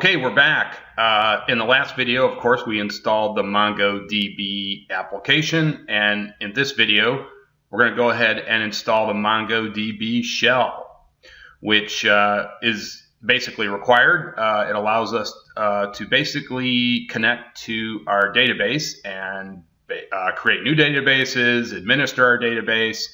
Okay, we're back. In the last video, of course, we installed the MongoDB application, and in this video, we're going to go ahead and install the MongoDB shell, which is basically required. It allows us to basically connect to our database and create new databases, administer our database,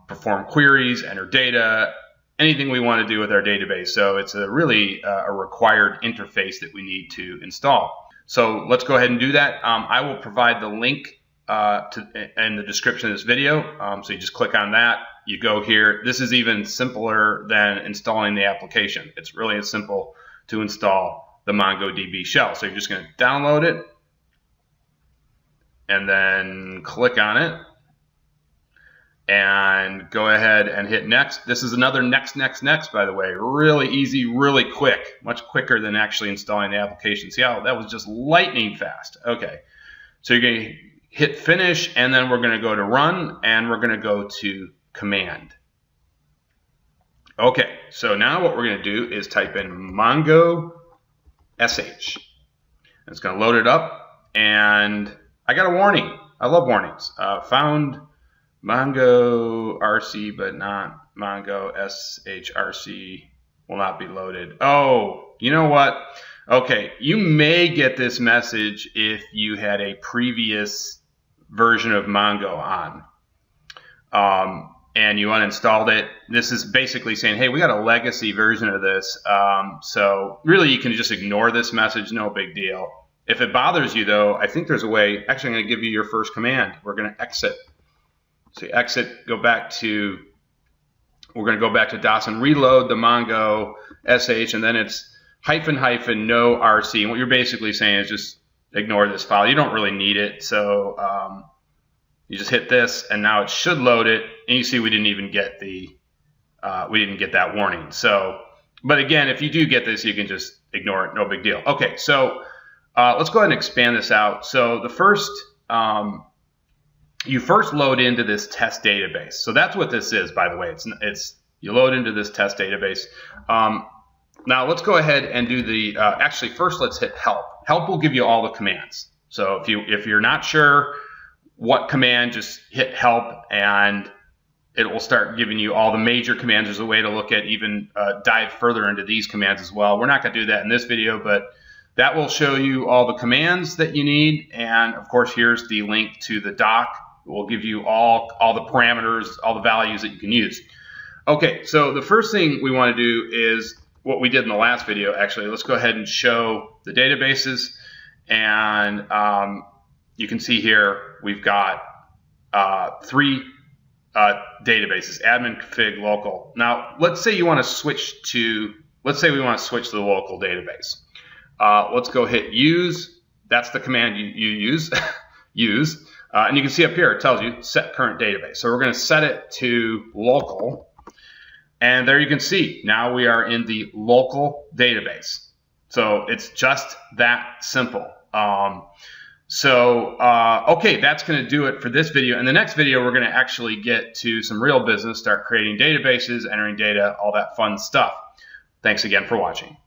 perform queries, enter data, anything we want to do with our database. So it's really a required interface that we need to install. So let's go ahead and do that. I will provide the link in the description of this video. So you just click on that. You go here. This is even simpler than installing the application. It's really as simple to install the MongoDB shell. So you're just going to download it and then click on it. And go ahead and hit next. This is another next, by the way. Really easy, really quick, much quicker than actually installing the application. See how that was just lightning fast. Okay, so you're going to hit finish, and then we're going to go to run, and we're going to go to command. Okay, so now what we're going to do is type in Mongo sh. It's going to load it up, and I got a warning. I love warnings. Found Mongo RC, but not Mongo shrc will not be loaded. Oh, you know what? Okay, you may get this message if you had a previous version of Mongo on and you uninstalled it. This is basically saying, hey, we got a legacy version of this. So really you can just ignore this message, no big deal. If it bothers you though, I think there's a way. Actually, I'm going to give you your first command. We're going to exit. So you exit, we're going to go back to DOS and reload the Mongo sh, and then it's -- no RC. And what you're basically saying is just ignore this file. You don't really need it. So you just hit this, and now it should load it. And you see we didn't even get that warning. So, but again, if you do get this, you can just ignore it. No big deal. Okay, so let's go ahead and expand this out. So the first you first load into this test database. So that's what this is, by the way. It's you load into this test database. Now let's go ahead and do the. Actually, first let's hit help. Help will give you all the commands. So if you're not sure what command, just hit help, and it will start giving you all the major commands. There's a way to look at even dive further into these commands as well. We're not going to do that in this video, but that will show you all the commands that you need. And of course, here's the link to the doc. We'll give you all the parameters, all the values that you can use. Okay, so the first thing we want to do is what we did in the last video. Actually, let's go ahead and show the databases. And you can see here we've got 3 databases: admin, config, local. Now, let's say you want to switch to, let's say we want to switch to the local database. Let's go hit use. That's the command you use. use. And you can see up here it tells you set current database. So we're going to set it to local. And there you can see now we are in the local database. So it's just that simple. Okay, that's going to do it for this video. In the next video, we're going to actually get to some real business, start creating databases, entering data, all that fun stuff. Thanks again for watching.